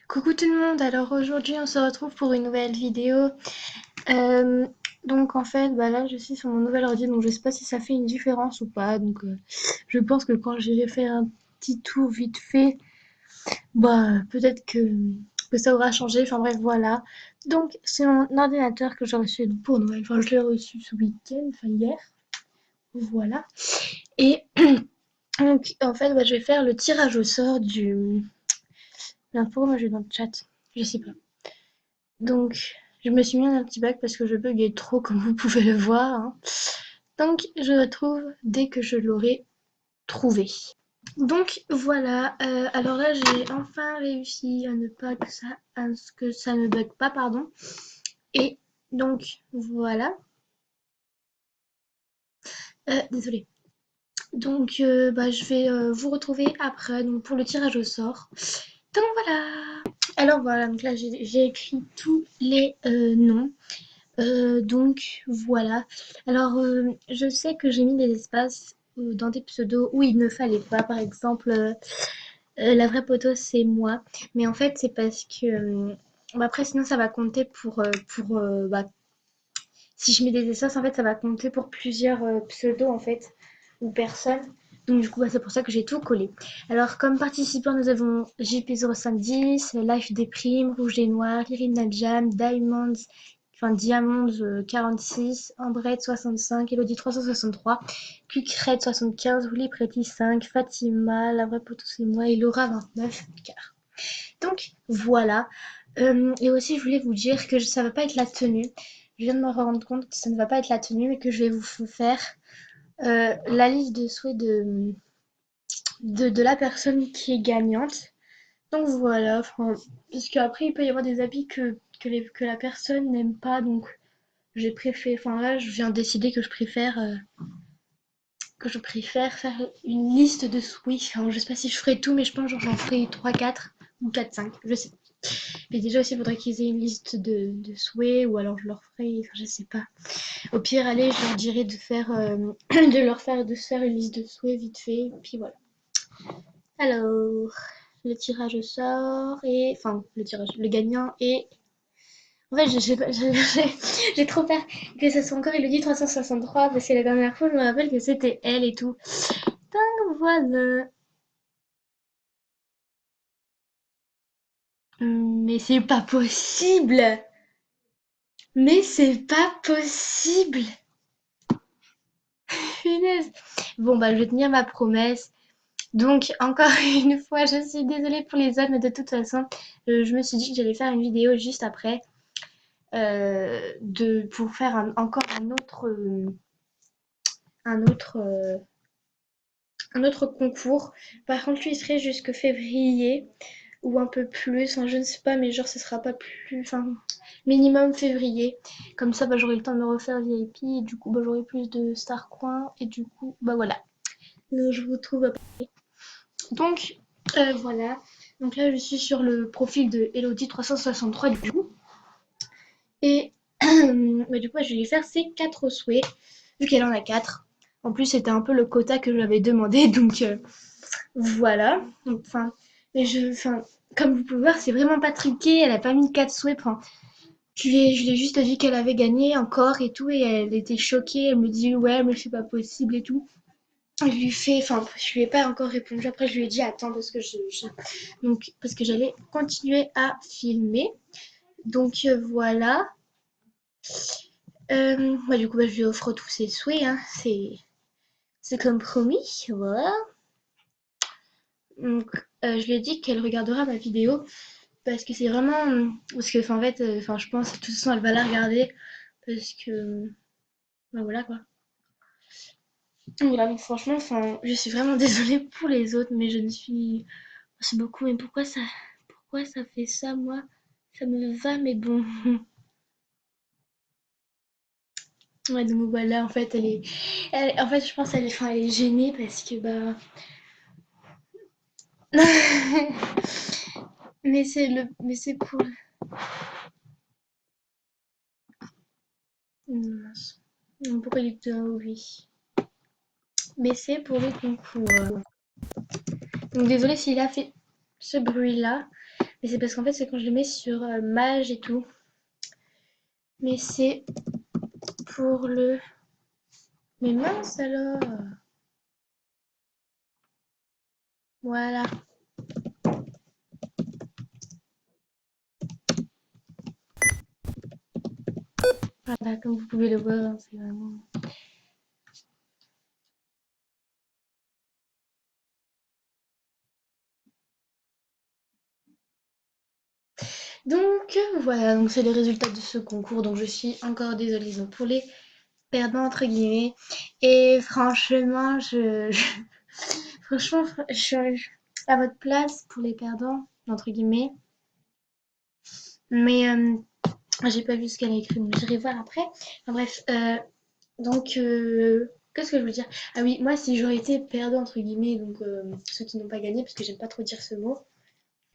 Coucou tout le monde, alors aujourd'hui on se retrouve pour une nouvelle vidéo. Euh, donc en fait, là je suis sur mon nouvel ordi, donc je sais pas si ça fait une différence ou pas. Donc je pense que quand j'irai faire un petit tour vite fait, peut-être que ça aura changé. Enfin bref, voilà. Donc c'est mon ordinateur que j'ai reçu pour Noël. Enfin je l'ai reçu ce week-end, enfin hier. Voilà. Et donc en fait, je vais faire le tirage au sort du... Merde, pourquoi moi je vais dans le chat? Je sais pas. Donc, je me suis mis un petit bug parce que je buguais trop, comme vous pouvez le voir, hein. Donc, je retrouve dès que je l'aurai trouvé. Donc, voilà. Alors là, j'ai enfin réussi à ne pas que ça, à ce que ça ne bug pas, pardon. Et donc, voilà. Désolée. Donc, je vais vous retrouver après donc, pour le tirage au sort. Donc, voilà. Alors, voilà. Donc là, j'ai écrit tous les noms. Donc voilà. Alors je sais que j'ai mis des espaces dans des pseudos où il ne fallait pas. Par exemple, la vraie poteau c'est moi. Mais en fait c'est parce que après sinon ça va compter pour si je mets des espaces en fait ça va compter pour plusieurs pseudos en fait ou personnes. Donc du coup c'est pour ça que j'ai tout collé. Alors comme participants nous avons JP0510, Life Déprime, Rouge et Noir, Irina Jam, Diamonds, enfin Diamonds 46, Ambrette 65, Elodie 363, Cucrette 75, Willy Pretty 5, Fatima, La Vraie Poteau c'est moi et Laura 29 car. Donc voilà. Et aussi je voulais vous dire que ça va pas être la tenue. Je viens de me rendre compte que ça ne va pas être la tenue mais que je vais vous faire la liste de souhaits de la personne qui est gagnante. Donc voilà, parce qu'après il peut y avoir des habits que la personne n'aime pas, donc j'ai préféré, enfin là je viens de décider que je préfère faire une liste de souhaits. Enfin, je sais pas si je ferai tout, mais je pense que j'en ferai 3 4 ou 4 5 je sais pas. Mais déjà aussi il faudrait qu'ils aient une liste de souhaits, ou alors je leur ferai, enfin je sais pas. Au pire, allez, je leur dirai de faire, de se faire une liste de souhaits vite fait, puis voilà. Alors, le tirage au sort et, enfin, le gagnant est. En fait, j'ai trop peur que ce soit encore Elodie 363 parce que la dernière fois, je me rappelle que c'était elle et tout. Donc voilà. Mais c'est pas possible! Mais c'est pas possible! Punaise! Bon, je vais tenir ma promesse. Donc, encore une fois, je suis désolée pour les hommes, mais de toute façon, je me suis dit que j'allais faire une vidéo juste après pour faire encore un autre, euh, un autre concours. Par contre, lui, il serait jusque février ou un peu plus. Enfin, je ne sais pas, mais genre, ce sera pas plus. Enfin, minimum février. Comme ça, j'aurai le temps de me refaire VIP. Et du coup, j'aurai plus de Star Coin. Et du coup, voilà. Donc, je vous trouve après. Donc, voilà. Donc là, je suis sur le profil de Elodie 363 du coup. Et du coup, je vais lui faire ses 4 souhaits, vu qu'elle en a 4. En plus, c'était un peu le quota que je lui avais demandé, donc voilà. Enfin, enfin, comme vous pouvez voir, c'est vraiment pas truqué. Elle a pas mis 4 souhaits. Enfin, je lui ai juste dit qu'elle avait gagné encore et tout, et elle était choquée. Elle me dit ouais, mais c'est pas possible et tout. Je lui fais, enfin, je lui ai pas encore répondu. Après, je lui ai dit attends parce que donc parce que j'allais continuer à filmer. Donc voilà. Du coup, je lui offre tous ses souhaits, hein. C'est comme promis, voilà. Donc, je lui ai dit qu'elle regardera ma vidéo parce que c'est vraiment, parce que, en fait, je pense de toute façon elle va la regarder parce que, voilà quoi. Voilà, donc franchement, je suis vraiment désolée pour les autres, mais je ne suis, c'est beaucoup. Mais pourquoi ça fait ça, moi? Ça me va, mais bon. Ouais, donc voilà, en fait, en fait, je pense elle est gênée parce que mais c'est pour. Mince. Pourquoi il était un oui? Mais c'est pour le concours. Donc désolée s'il a fait ce bruit-là. Mais c'est parce qu'en fait, c'est quand je le mets sur Mage et tout. Mais c'est pour le... Mais mince alors. Voilà. Voilà, comme vous pouvez le voir, hein, c'est vraiment... Donc voilà, donc c'est les résultats de ce concours. Donc je suis encore désolée donc, pour les perdants entre guillemets. Et franchement, franchement, je suis à votre place pour les perdants entre guillemets. Mais j'ai pas vu ce qu'elle a écrit, donc j'irai voir après. Enfin, bref, donc qu'est-ce que je veux dire? Ah oui, moi si j'aurais été perdant entre guillemets, donc ceux qui n'ont pas gagné, parce que j'aime pas trop dire ce mot,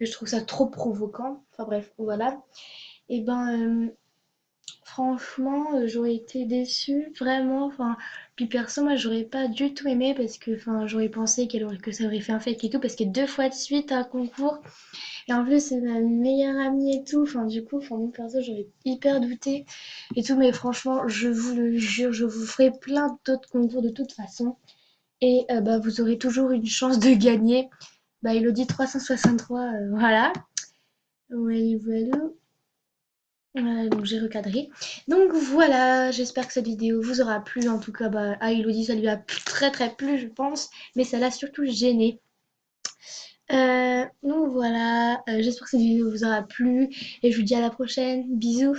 que je trouve ça trop provoquant. Enfin bref, voilà. Et ben franchement, j'aurais été déçue, vraiment. Enfin, puis perso, moi, j'aurais pas du tout aimé parce que, enfin, j'aurais pensé que ça aurait fait un fake et tout, parce que deux fois de suite un concours, et en plus, c'est ma meilleure amie et tout. Enfin, du coup, enfin, moi, perso, j'aurais hyper douté et tout, mais franchement, je vous le jure, je vous ferai plein d'autres concours de toute façon. Et bah, vous aurez toujours une chance de gagner. Bah, Elodie 363, voilà. Ouais, voilà. Donc j'ai recadré. Donc voilà, j'espère que cette vidéo vous aura plu. En tout cas, bah, à Elodie, ça lui a très très plu, je pense. Mais ça l'a surtout gêné. Donc voilà, j'espère que cette vidéo vous aura plu. Et je vous dis à la prochaine. Bisous.